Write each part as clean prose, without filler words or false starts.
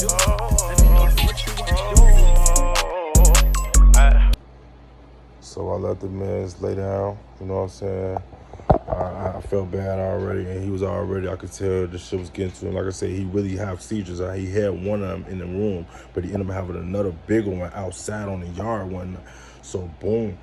do. Let me know what you want to do. So I let the man lay down, you know what I'm saying? I felt bad already, and he was already, I could tell the shit was getting to him. Like I said, he really have seizures. He had one of them in the room, but he ended up having another bigger one outside on the yard one night. So boom,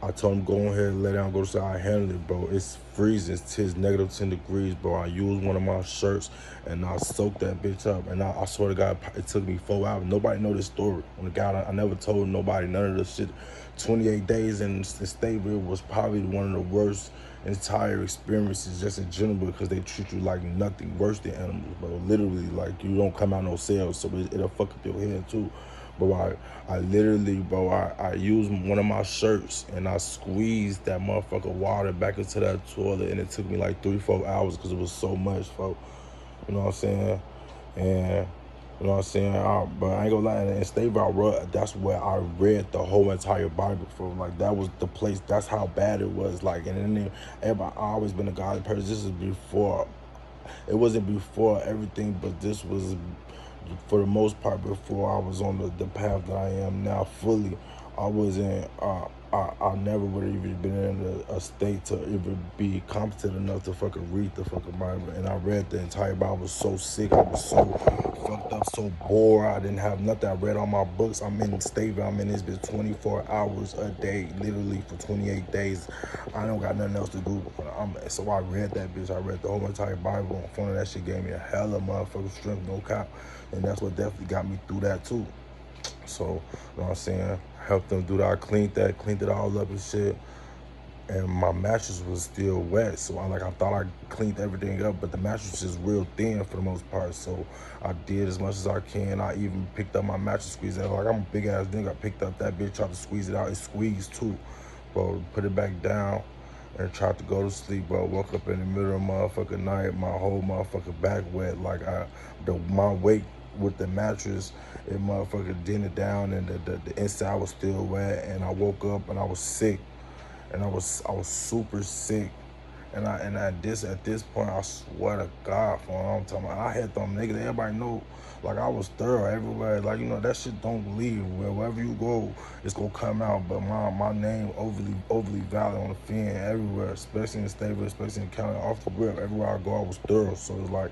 I told him go ahead and lay down, go to I handle it, bro. It's freezing, it's negative 10 degrees, bro. I used one of my shirts and I soaked that bitch up. And I swear to God, it took me 4 hours. Nobody know this story. On the God, I never told nobody none of this shit. 28 days in Stateville was probably one of the worst entire experiences just in general, because they treat you like nothing, worse than animals, bro. Literally, like, you don't come out no cells, so it'll fuck up your head too. But I literally, bro, I used one of my shirts and I squeezed that motherfucker water back into that toilet, and it took me like 3-4 hours because it was so much, folks. You know what I'm saying? And you know what I'm saying? But I ain't gonna lie, in Stateville, that's where I read the whole entire Bible from. Like, that was the place, that's how bad it was. Like, and then everybody, I always been a godly person. This is before, it wasn't before everything, but this was, for the most part, before I was on the path that I am now fully. I wasn't, I never would have even been in a state to even be competent enough to fucking read the fucking Bible. And I read the entire Bible. I was so sick. I was so fucked up, so bored. I didn't have nothing. I read all my books. I'm in Stateville. I'm in this bitch 24 hours a day, literally for 28 days. I don't got nothing else to do. So I read that bitch. I read the whole entire Bible on phone, and that shit gave me a hell of motherfucking strength, no cap. And that's what definitely got me through that too. So, you know what I'm saying? Helped them do that. I cleaned it all up and shit. And my mattress was still wet. So I thought I cleaned everything up, but the mattress is real thin for the most part. So I did as much as I can. I even picked up my mattress, squeezed it out. Like, I'm a big ass nigga. I picked up that bitch, tried to squeeze it out. It squeezed too. Bro, put it back down and tried to go to sleep, bro. Woke up in the middle of motherfucking night, my whole motherfucking back wet. Like, my weight with the mattress, it motherfucking dented down, and the inside was still wet. And I woke up and I was sick, and I was super sick. And at this point, I swear to God, for I'm talking about, I had them niggas. Everybody know, like, I was thorough everywhere. Like, you know, that shit don't leave. Wherever you go, it's gonna come out. But my name overly valid on the fin everywhere, especially in the state, especially in the county, off the rip. Everywhere I go, I was thorough. So it's like,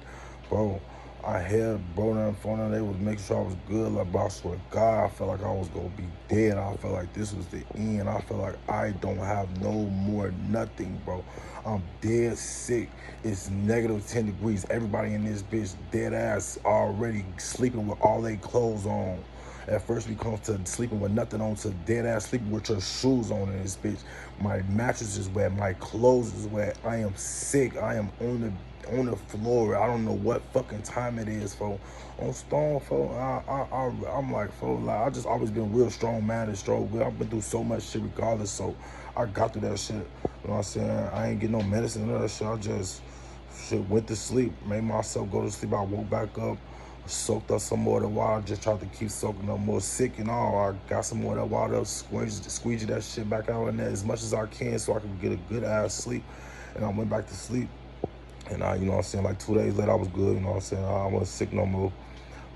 bro, I had bro down the phone, and they was making sure I was good. Like, but I swear to God, I felt like I was gonna be dead. I felt like this was the end. I felt like I don't have no more nothing, bro. I'm dead sick. It's negative 10 degrees. Everybody in this bitch dead ass already sleeping with all their clothes on. At first we come to sleeping with nothing on, to dead ass sleeping with your shoes on in this bitch. My mattress is wet. My clothes is wet. I am sick. I am on the floor. I don't know what fucking time it is, fo. On Stone, fo. I'm like, fo, like, I just always been real strong, man, and strong. I've been through so much shit regardless, so I got through that shit. You know what I'm saying? I ain't get no medicine or that shit. I just went to sleep, made myself go to sleep. I woke back up, soaked up some more of the water, just tried to keep soaking up more, sick and all. I got some more of that water, squeegee that shit back out in there as much as I can so I could get a good ass sleep. And I went back to sleep. And you know what I'm saying, like 2 days later, I was good, you know what I'm saying? I wasn't sick no more.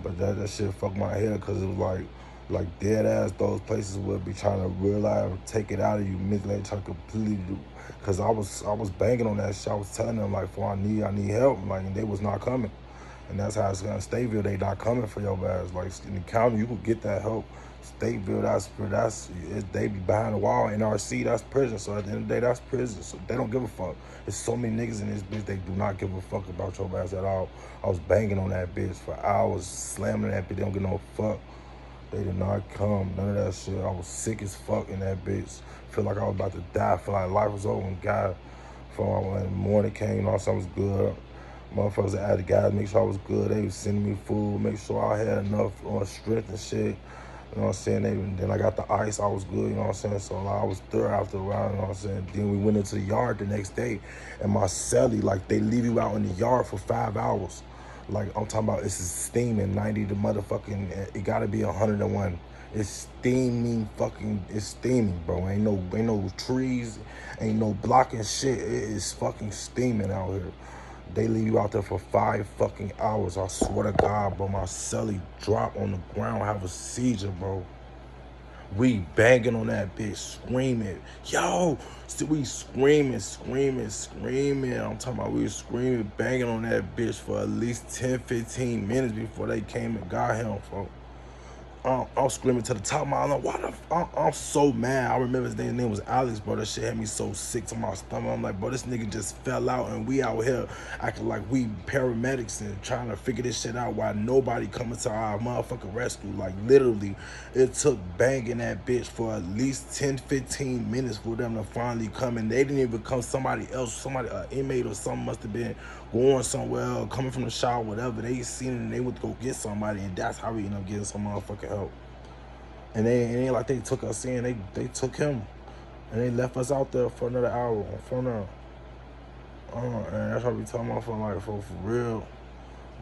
But that shit fucked my head, because it was like dead ass, those places would be trying to realize, take it out of you mentally, try to completely do. Because I was banging on that shit. I was telling them, like, I need help, like, and they was not coming. And that's how it's gonna Stateville, they not coming for your ass. Like, in the county, you can get that help. Stateville, they be behind the wall. NRC, that's prison. So at the end of the day, that's prison. So they don't give a fuck. There's so many niggas in this bitch, they do not give a fuck about your ass at all. I was banging on that bitch for hours, slamming that bitch. They don't give no fuck. They did not come, none of that shit. I was sick as fuck in that bitch. Feel like I was about to die. Feel like life was over. And God, when the morning came, you know, something was good. Motherfuckers that had the guys make sure I was good. They was sending me food, make sure I had enough strength and shit. You know what I'm saying? Then I got the ice, I was good, you know what I'm saying? So I was thorough after a while, you know what I'm saying? Then we went into the yard the next day, and my celly, like, they leave you out in the yard for 5 hours. Like, I'm talking about, it's steaming 90 to motherfucking, it gotta be 101. It's steaming, it's steaming, bro. Ain't no trees, ain't no blocking shit. It is fucking steaming out here. They leave you out there for 5 fucking hours. I swear to God, bro. My celly drop on the ground, have a seizure, bro. We banging on that bitch, screaming. Yo, we screaming. I'm talking about we screaming, banging on that bitch for at least 10, 15 minutes before they came and got him, folks. I'm screaming to the top of my lungs. I'm so mad. I remember his name was Alex, bro. That shit had me so sick to my stomach. I'm like, bro, this nigga just fell out and we out here acting like we paramedics and trying to figure this shit out while nobody coming to our motherfucking rescue. Like, literally, it took banging that bitch for at least 10, 15 minutes for them to finally come. And they didn't even come. Somebody else, an inmate or something must have been going somewhere, coming from the shower, whatever. They seen it and they went to go get somebody, and that's how we ended up getting some motherfucking help. And it ain't like they took us in, they took him. And they left us out there for another hour on phone now. And that's how we tell motherfuckers, like, for real.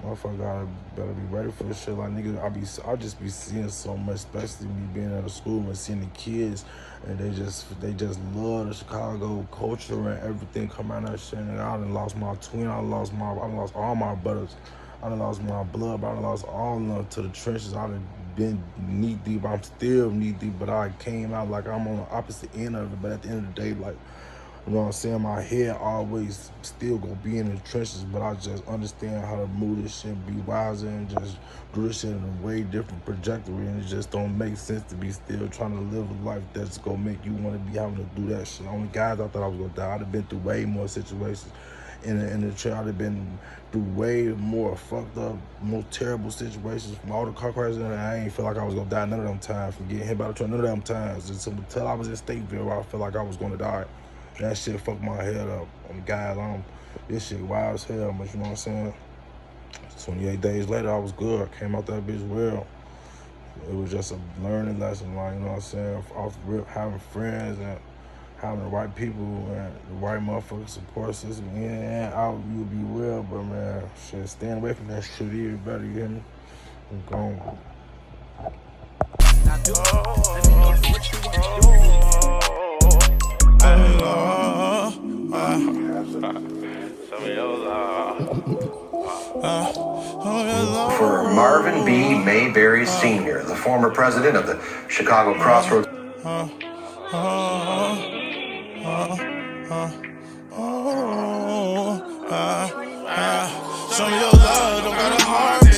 Motherfucker better be ready for this shit. Like, nigga, I just be seeing so much, especially me being at a school and seeing the kids, and they just love the Chicago culture and everything come out of that shit. And I done lost my twin, I done lost all my brothers, I done lost my blood, but I done lost all of them to the trenches. I done been knee deep, I'm still knee deep, but I came out like I'm on the opposite end of it. But at the end of the day, like, you know what I'm saying? My head always still gonna be in the trenches, but I just understand how to move this shit, be wiser, and just do this shit in a way different trajectory. And it just don't make sense to be still trying to live a life that's gonna make you want to be having to do that shit. Only guys I thought I was gonna die. I'd have been through way more situations in the trail. I'd have been through way more fucked up, more terrible situations from all the car crashes. And I ain't feel like I was gonna die none of them times, from getting hit by the truck, none of them times. Just until I was in Stateville, where I felt like I was gonna die. That shit fucked my head up. Guys, this shit wild as hell, but you know what I'm saying? 28 days later, I was good. I came out that bitch well. It was just a learning lesson, like, you know what I'm saying? Off having friends and having the right people and the right motherfucking support system in and out, you'll be well, but man, shit, staying away from that shit even better, you hear me? I'm gone. For Marvin B. Mayberry Sr., the former president of the Chicago Crossroads. Some of your love don't got a heart.